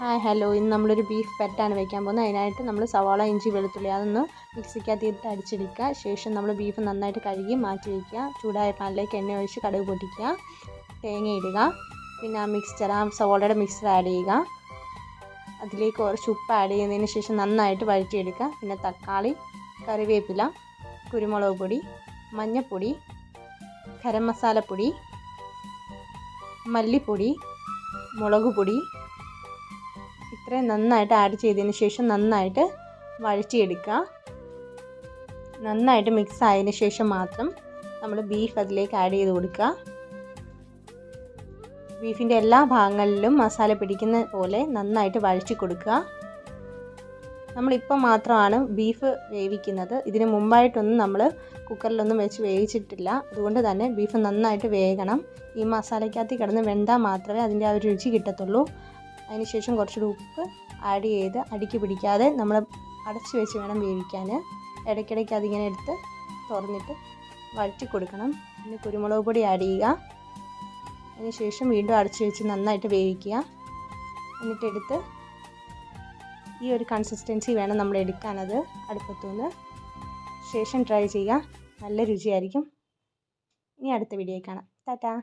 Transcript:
Hi hello, ഇന്ന് നമ്മളൊരു beef പെരട്ടാണ് വയ്ക്കാൻ പോകുന്നത്. അതിനായിട്ട് നമ്മൾ സവാള, ഇഞ്ചി, വെളുത്തുള്ളി അതൊന്ന് മിക്സിക്കകത്തിട്ട് അടിച്ചെടുക്കുക. ശേഷം നമ്മൾ ബീഫ് നന്നായിട്ട് കഴുകി മാറ്റി വയ്ക്കുക. ചൂടായ പാനിലേക്ക് എണ്ണ ഒഴിച്ച് കടുക് പൊട്ടിക്കുക, തേങ്ങ ഇടുക, പിന്നെ ആ സവാളയുടെ മിക്സർ ആഡ് ചെയ്യുക. അതിലേക്ക് കുറച്ച് ഉപ്പ് ആഡ് ചെയ്യുന്നതിന് ശേഷം നന്നായിട്ട് വഴറ്റിയെടുക്കുക. പിന്നെ തക്കാളി, കറിവേപ്പില, കുരുമുളക് പൊടി, മഞ്ഞൾപ്പൊടി, ഗരം മസാലപ്പൊടി, മല്ലിപ്പൊടി, മുളക് പൊടി ഇത്രയും നന്നായിട്ട് ആഡ് ചെയ്തതിന് ശേഷം നന്നായിട്ട് വഴറ്റിയെടുക്കുക. നന്നായിട്ട് മിക്സ് ആയതിന് ശേഷം മാത്രം നമ്മൾ ബീഫ് അതിലേക്ക് ആഡ് ചെയ്ത് കൊടുക്കുക. ബീഫിൻ്റെ എല്ലാ ഭാഗങ്ങളിലും മസാല പിടിക്കുന്ന പോലെ നന്നായിട്ട് വഴറ്റി കൊടുക്കുക. നമ്മളിപ്പോൾ മാത്രമാണ് ബീഫ് വേവിക്കുന്നത്. ഇതിന് മുമ്പായിട്ടൊന്നും നമ്മൾ കുക്കറിലൊന്നും വെച്ച് വേവിച്ചിട്ടില്ല. അതുകൊണ്ട് തന്നെ ബീഫ് നന്നായിട്ട് വേകണം. ഈ മസാലയ്ക്കകത്ത് കിടന്ന് വെന്താൽ മാത്രമേ അതിൻ്റെ ആ ഒരു രുചി കിട്ടത്തുള്ളൂ. അതിനുശേഷം കുറച്ചുകൂടി ഉപ്പ് ആഡ് ചെയ്ത് അടിക്ക് പിടിക്കാതെ നമ്മൾ അടച്ച് വെച്ച് വേണം വേവിക്കാൻ. ഇടയ്ക്കിടയ്ക്ക് അതിങ്ങനെ എടുത്ത് തുറന്നിട്ട് വഴറ്റി കൊടുക്കണം. പിന്നെ കുരുമുളക് പൊടി ആഡ് ചെയ്യുക. അതിനുശേഷം വീണ്ടും അടച്ച് വെച്ച് നന്നായിട്ട് വേവിക്കുക. എന്നിട്ടെടുത്ത് ഈ ഒരു കൺസിസ്റ്റൻസി വേണം നമ്മൾ എടുക്കാനത് അടുപ്പത്തുനിന്ന്. ശേഷം ട്രൈ ചെയ്യുക, നല്ല രുചിയായിരിക്കും. ഇനി അടുത്ത വീഡിയോയിൽ കാണാം. ടാറ്റാ.